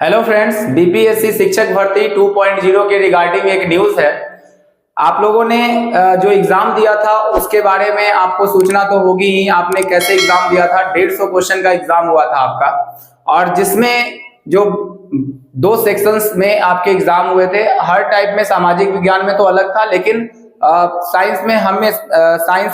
Hello friends, BPSC शिक्षक भर्ती 2.0 के रिगार्डिंग एक न्यूज है। आप लोगों ने जो एग्जाम दिया था उसके बारे में आपको सूचना तो होगी ही। आपने कैसे एग्जाम दिया था? 150 क्वेश्चन का एग्जाम हुआ था आपका, और जिसमें जो 2 सेक्शंस में आपके एग्जाम हुए थे। हर टाइप में, सामाजिक विज्ञान में तो अलग था, लेकिन साइंस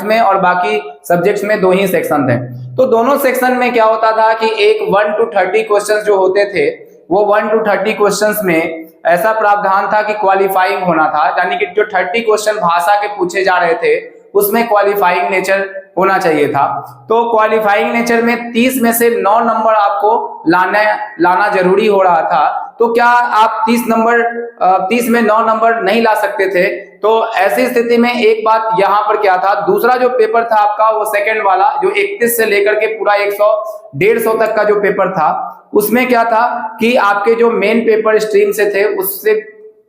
में और बाकी सब्जेक्ट्स में 2 ही सेक्शन थे। तो दोनों सेक्शन में क्या होता था कि एक 1 to 30 क्वेश्चन जो होते थे, वो 1 to 30 क्वेश्चंस में ऐसा प्रावधान था कि क्वालिफाइंग होना था, यानी कि जो 30 क्वेश्चन भाषा के पूछे जा रहे थे उसमें क्वालिफाइंग नेचर होना चाहिए था। तो क्वालिफाइंग नेचर में 30 में से 9 नंबर आपको लाना जरूरी हो रहा था। तो क्या आप 30 में 9 नंबर नहीं ला सकते थे? तो ऐसी स्थिति में एक बात यहाँ पर क्या था, दूसरा जो पेपर था आपका, वो सेकंड वाला जो 31 से लेकर के पूरा 100-150 तक का जो पेपर था, उसमें क्या था कि आपके जो मेन पेपर स्ट्रीम से थे उससे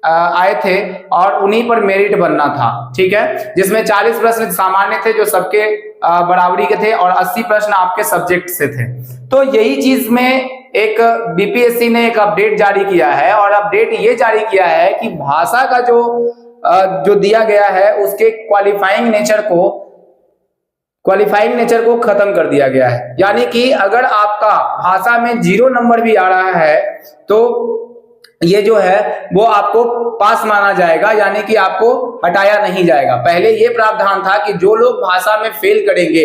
आए थे और उन्हीं पर मेरिट बनना था। ठीक है, जिसमें 40 प्रश्न सामान्य थे जो सबके बराबरी के थे और 80 प्रश्न आपके सब्जेक्ट से थे। तो यही चीज में एक बीपीएससी ने एक अपडेट जारी किया है, और अपडेट ये जारी किया है कि भाषा का जो दिया गया है उसके क्वालिफाइंग नेचर को खत्म कर दिया गया है। यानी कि अगर आपका भाषा में 0 नंबर भी आ रहा है तो ये जो है वो आपको पास माना जाएगा, यानी कि आपको हटाया नहीं जाएगा। पहले ये प्रावधान था कि जो लोग भाषा में फेल करेंगे,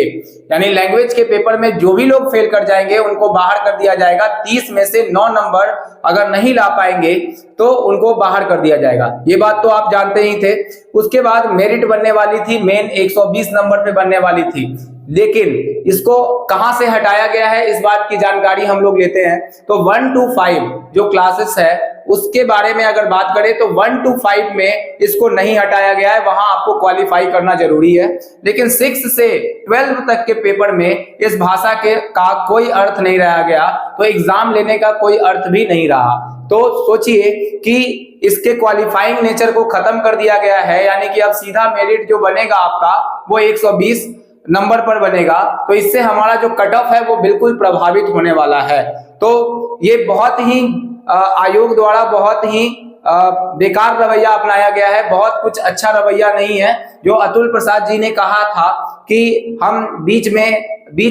यानी लैंग्वेज के पेपर में जो भी लोग फेल कर जाएंगे उनको बाहर कर दिया जाएगा। 30 में से 9 नंबर अगर नहीं ला पाएंगे तो उनको बाहर कर दिया जाएगा। ये बात तो आप जानते ही थे। उसके बाद मेरिट बनने वाली थी, मेन 120 नंबर पे बनने वाली थी, लेकिन इसको कहां से हटाया गया है इस बात की जानकारी हम लोग लेते हैं। तो 1 to 5 जो क्लासेस है उसके बारे में अगर बात करें तो 1 to 5 में इसको नहीं हटाया गया है, वहां आपको क्वालिफाई करना जरूरी है। लेकिन 6 से 12 तक के पेपर में इस भाषा का कोई अर्थ नहीं रहा गया, तो एग्जाम लेने का कोई अर्थ भी नहीं रहा। तो सोचिए कि इसके क्वालिफाइंग नेचर को खत्म कर दिया गया है, यानी कि अब सीधा मेरिट जो बनेगा आपका वो 120 नंबर पर बनेगा। तो इससे हमारा जो कट ऑफ है वो बिल्कुल प्रभावित होने वाला है। तो ये बहुत ही आयोग द्वारा बहुत ही बेकार रवैया अपनाया गया है, बहुत कुछ अच्छा रवैया नहीं है। जो अतुल प्रसाद जी ने कहा था कि हम बीच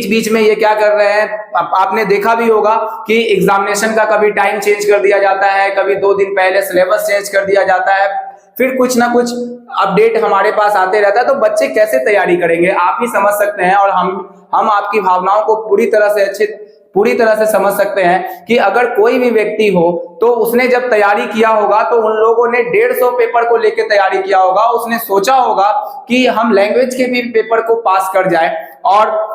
बीच में ये क्या कर रहे हैं, आपने देखा भी होगा कि एग्जामिनेशन का कभी टाइम चेंज कर दिया जाता है, कभी 2 दिन पहले सिलेबस चेंज कर दिया जाता है, फिर कुछ ना कुछ अपडेट हमारे पास आते रहता है। तो बच्चे कैसे तैयारी करेंगे आप ही समझ सकते हैं, और हम आपकी भावनाओं को पूरी तरह से समझ सकते हैं कि अगर कोई भी व्यक्ति हो तो उसने जब तैयारी किया होगा तो उन लोगों ने 150 पेपर को लेकर तैयारी किया होगा। उसने सोचा होगा कि हम लैंग्वेज के भी पेपर को पास कर जाए और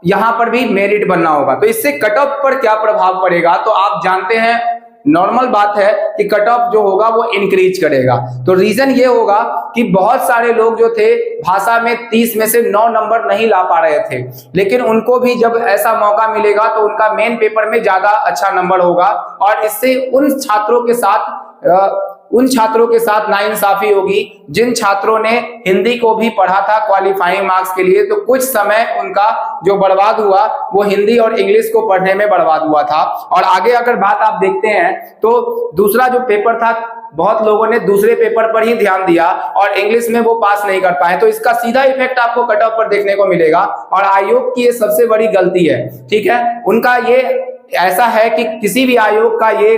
यहां पर भी मेरिट बनना होगा। तो इससे कट ऑफ पर क्या प्रभाव पड़ेगा, तो आप जानते हैं, नॉर्मल बात है कि कट ऑफ जो होगा वो इंक्रीज करेगा। तो रीजन ये होगा कि बहुत सारे लोग जो थे भाषा में 30 में से 9 नंबर नहीं ला पा रहे थे, लेकिन उनको भी जब ऐसा मौका मिलेगा तो उनका मेन पेपर में ज्यादा अच्छा नंबर होगा, और इससे उन छात्रों के साथ नाइंसाफी होगी जिन छात्रों ने हिंदी को भी पढ़ा था क्वालिफाइंग मार्क्स के लिए। तो कुछ समय उनका जो बर्बाद हुआ वो हिंदी और इंग्लिश को पढ़ने में बर्बाद हुआ था। और आगे अगर बात आप देखते हैं तो दूसरा जो पेपर था, बहुत लोगों ने दूसरे पेपर पर ही ध्यान दिया और इंग्लिश में वो पास नहीं कर पाए। तो इसका सीधा इफेक्ट आपको कट ऑफ पर देखने को मिलेगा, और आयोग की ये सबसे बड़ी गलती है। ठीक है, उनका ये ऐसा है कि किसी भी आयोग का ये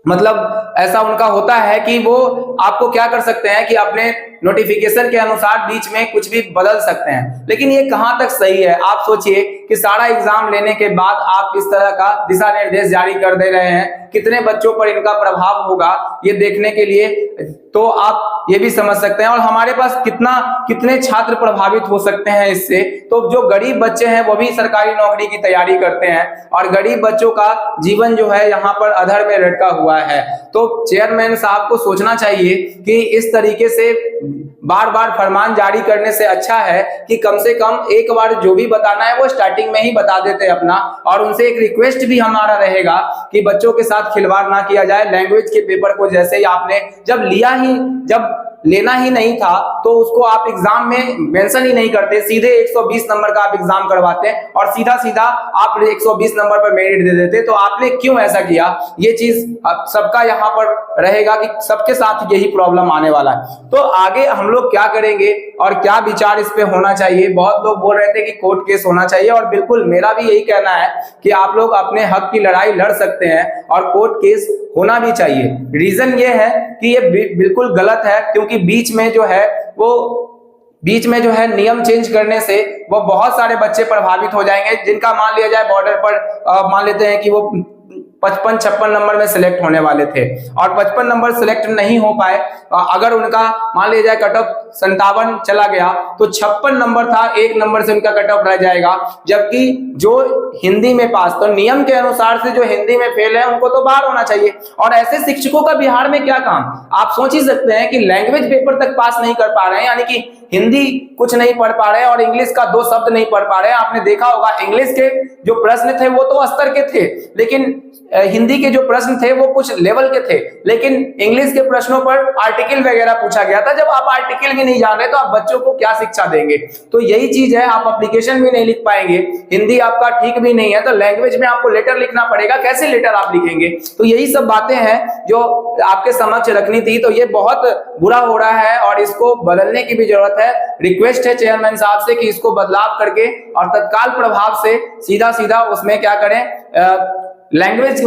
मतलब ऐसा उनका होता है कि वो आपको क्या कर सकते हैं कि अपने नोटिफिकेशन के अनुसार बीच में कुछ भी बदल सकते हैं, लेकिन ये कहां तक सही है। आप सोचिए कि सारा एग्जाम लेने के बाद आप इस तरह का दिशा निर्देश जारी कर दे रहे हैं, कितने बच्चों पर इनका प्रभाव होगा ये देखने के लिए तो आप ये भी समझ सकते हैं, और हमारे पास कितने छात्र प्रभावित हो सकते हैं इससे। तो जो गरीब बच्चे हैं वो भी सरकारी नौकरी की तैयारी करते हैं, और गरीब बच्चों का जीवन जो है यहाँ पर अधर में लटका हुआ है। तो चेयरमैन साहब को सोचना चाहिए कि इस तरीके से बार बार फरमान जारी करने से अच्छा है कि कम से कम एक बार जो भी बताना है वो स्टार्टिंग में ही बता देते हैं अपना। और उनसे एक रिक्वेस्ट भी हमारा रहेगा कि बच्चों के साथ खिलवाड़ ना किया जाए। लैंग्वेज के पेपर को जैसे ही आपने जब लेना ही नहीं था तो उसको आप एग्जाम में मेंशन ही नहीं करते, सीधे 120 नंबर का आप एग्जाम करवाते हैं और सीधा सीधा आप 120 नंबर पर मेरिट दे देते। तो आपने क्यों ऐसा किया? ये चीज सबका यहाँ पर रहेगा कि सबके साथ यही प्रॉब्लम आने वाला है। तो आगे हम लोग क्या करेंगे और क्या विचार इस पे होना चाहिए? बहुत लोग बोल रहे थे कि कोर्ट केस होना चाहिए, और बिल्कुल मेरा भी यही कहना है कि आप लोग अपने हक की लड़ाई लड़ सकते हैं और कोर्ट केस होना भी चाहिए। रीजन ये है कि ये बिल्कुल गलत है, क्योंकि बीच में जो है नियम चेंज करने से वो बहुत सारे बच्चे प्रभावित हो जाएंगे, जिनका मान लिया जाए बॉर्डर पर मान लेते हैं कि वो 55-56 नंबर में सिलेक्ट होने वाले थे और 55 नंबर सिलेक्ट नहीं हो पाए। अगर उनका मान लिया जाए कट ऑफ 57 चला गया तो 56 नंबर था, 1 नंबर से उनका कट ऑफ रह जाएगा। जबकि जो हिंदी में पास, तो नियम के अनुसार से जो हिंदी में फेल है उनको तो बाहर होना चाहिए। और ऐसे शिक्षकों का बिहार में क्या काम? आप सोच ही सकते हैं कि लैंग्वेज पेपर तक पास नहीं कर पा रहे हैं, यानी कि हिंदी कुछ नहीं पढ़ पा रहे हैं और इंग्लिश का 2 शब्द नहीं पढ़ पा रहे हैं। आपने देखा होगा इंग्लिश के जो प्रश्न थे वो तो स्तर के थे, लेकिन हिंदी के जो प्रश्न थे वो कुछ लेवल के थे। लेकिन इंग्लिश के प्रश्नों पर आर्टिकल वगैरह पूछा गया था। जब आप आर्टिकल भी नहीं जान रहे तो आप बच्चों को क्या शिक्षा देंगे? तो यही चीज है, आप एप्लीकेशन भी नहीं लिख पाएंगे, हिंदी आपका ठीक भी नहीं है तो लैंग्वेज में आपको लेटर लिखना पड़ेगा, कैसे लेटर आप लिखेंगे? तो यही सब बातें हैं जो आपके समक्ष रखनी थी। तो ये बहुत बुरा हो रहा है और इसको बदलने की भी जरूरत है। रिक्वेस्ट है चेयरमैन साहब से कि इसको बदलाव करके और तत्काल प्रभाव से सीधा सीधा उसमें क्या करें, लैंग्वेज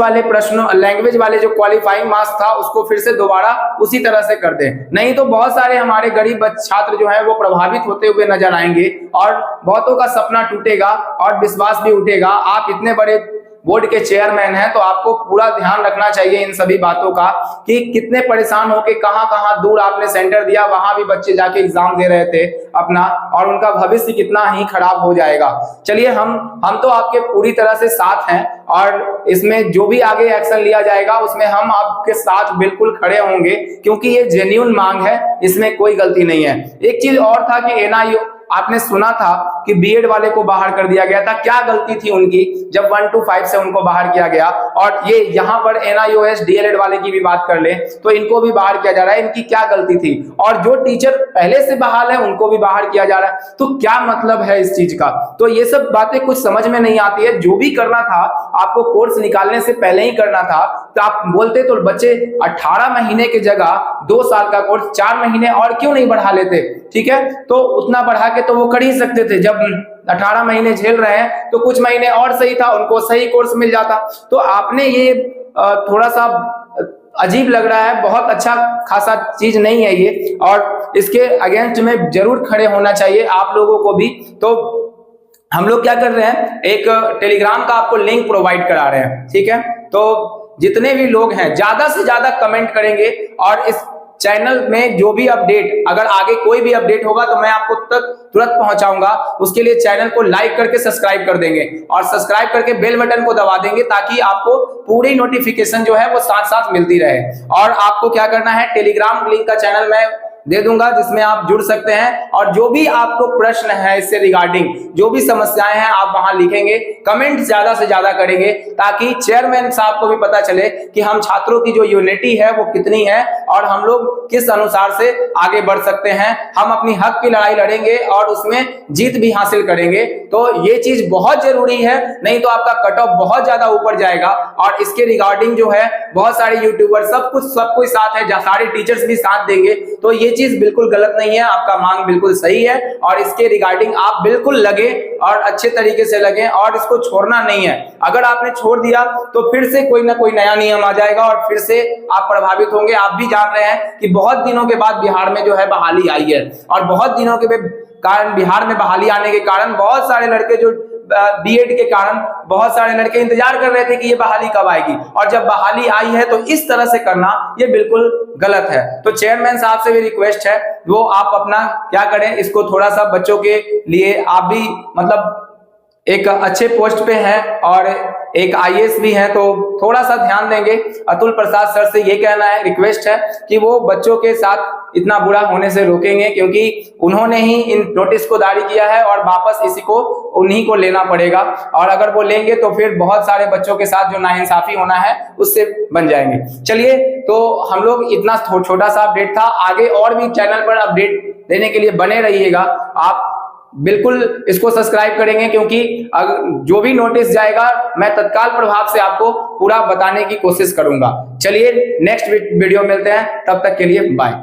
वाले जो क्वालिफाइंग मार्क्स था उसको फिर से दोबारा उसी तरह से कर दें। नहीं तो बहुत सारे हमारे गरीब छात्र जो है वो प्रभावित होते हुए नजर आएंगे और बहुतों का सपना टूटेगा और विश्वास भी उठेगा। आप इतने बड़े बोर्ड के चेयरमैन हैं तो आपको पूरा ध्यान रखना चाहिए इन सभी बातों का कि कितने परेशान होके कहां दूर आपने सेंटर दिया, वहां भी बच्चे जाके एग्जाम दे रहे थे अपना, और उनका भविष्य कितना ही खराब हो जाएगा। चलिए हम तो आपके पूरी तरह से साथ हैं और इसमें जो भी आगे एक्शन लिया जाएगा उसमें हम आपके साथ बिल्कुल खड़े होंगे, क्योंकि ये जेन्युइन मांग है, इसमें कोई गलती नहीं है। एक चीज और था कि एनआईओ, आपने सुना था कि बीएड वाले को बाहर कर दिया गया था। क्या गलती थी उनकी जब 1 to 5 से उनको बाहर किया गया? और ये यहाँ पर एनआईओएस डीएलएड वाले की भी बात कर ले तो इनको भी बाहर किया जा रहा है। इनकी क्या गलती थी? और जो टीचर पहले से बहाल है उनको भी बाहर किया जा रहा है। तो क्या मतलब है इस चीज का? तो ये सब बातें कुछ समझ में नहीं आती है। जो भी करना था आपको कोर्स निकालने से पहले ही करना था। तो आप बोलते तो बच्चे 18 महीने की जगह 2 साल का कोर्स 4 महीने और क्यों नहीं बढ़ा लेते? ठीक है, तो उतना बढ़ा के तो वो कर ही सकते थे। जब 18 महीने झेल रहे हैं तो कुछ महीने और सही था, उनको सही कोर्स मिल जाता। तो आपने ये थोड़ा सा अजीब लग रहा है, बहुत अच्छा खासा चीज नहीं है ये, और इसके अगेंस्ट में जरूर खड़े होना चाहिए आप लोगों को भी। तो हम लोग क्या कर रहे हैं, एक टेलीग्राम का आपको लिंक प्रोवाइड करा रहे हैं, ठीक है? तो जितने भी लोग हैं ज्यादा से ज्यादा कमेंट करेंगे और इस चैनल में जो भी अपडेट, अगर आगे कोई भी अपडेट होगा तो मैं आपको तक तुरंत पहुंचाऊंगा। उसके लिए चैनल को लाइक करके सब्सक्राइब कर देंगे और सब्सक्राइब करके बेल बटन को दबा देंगे ताकि आपको पूरी नोटिफिकेशन जो है वो साथ साथ मिलती रहे। और आपको क्या करना है, टेलीग्राम लिंक का चैनल मैं दे दूंगा जिसमें आप जुड़ सकते हैं और जो भी आपको प्रश्न है इससे रिगार्डिंग, जो भी समस्याएं हैं आप वहां लिखेंगे, कमेंट ज्यादा से ज्यादा करेंगे ताकि चेयरमैन साहब को भी पता चले कि हम छात्रों की जो यूनिटी है वो कितनी है और हम लोग किस अनुसार से आगे बढ़ सकते हैं। हम अपनी हक की लड़ाई लड़ेंगे और उसमें जीत भी हासिल करेंगे। तो ये चीज बहुत जरूरी है, नहीं तो आपका कट ऑफ बहुत ज्यादा ऊपर जाएगा। और इसके रिगार्डिंग जो है बहुत सारे यूट्यूबर सब कुछ साथ है, सारे टीचर्स भी साथ देंगे। तो ये चीज बिल्कुल गलत नहीं है, आपका मांग बिल्कुल सही है और इसके रिगार्डिंग आप बिल्कुल लगे और अच्छे तरीके से लगे और इसको छोड़ना नहीं है। अगर आपने छोड़ दिया तो फिर से कोई ना कोई नया नियम आ जाएगा और फिर से आप प्रभावित होंगे। आप भी जान रहे हैं कि बहुत दिनों के बाद बिहार में जो है बहाली आई है और बहुत दिनों के कारण बिहार में बहाली आने के कारण बहुत सारे लड़के जो बीएड के कारण बहुत सारे लड़के इंतजार कर रहे थे कि ये बहाली कब आएगी, और जब बहाली आई है तो इस तरह से करना ये बिल्कुल गलत है। तो चेयरमैन साहब से भी रिक्वेस्ट है वो आप अपना क्या करें, इसको थोड़ा सा बच्चों के लिए आप भी मतलब एक अच्छे पोस्ट पे हैं और एक आईएएस भी हैं, तो थोड़ा सा ध्यान देंगे। अतुल प्रसाद सर से ये कहना है, रिक्वेस्ट है कि वो बच्चों के साथ इतना बुरा होने से रोकेंगे, क्योंकि उन्होंने ही इन नोटिस को जारी किया है और वापस इसी को उन्हीं को लेना पड़ेगा। और अगर वो लेंगे तो फिर बहुत सारे बच्चों के साथ जो नाइंसाफी होना है उससे बन जाएंगे। चलिए, तो हम लोग इतना छोटा सा अपडेट था, आगे और भी चैनल पर अपडेट देने के लिए बने रहिएगा। आप बिल्कुल इसको सब्सक्राइब करेंगे, क्योंकि जो भी नोटिस जाएगा मैं तत्काल प्रभाव से आपको पूरा बताने की कोशिश करूंगा। चलिए, नेक्स्ट वीडियो मिलते हैं, तब तक के लिए बाय।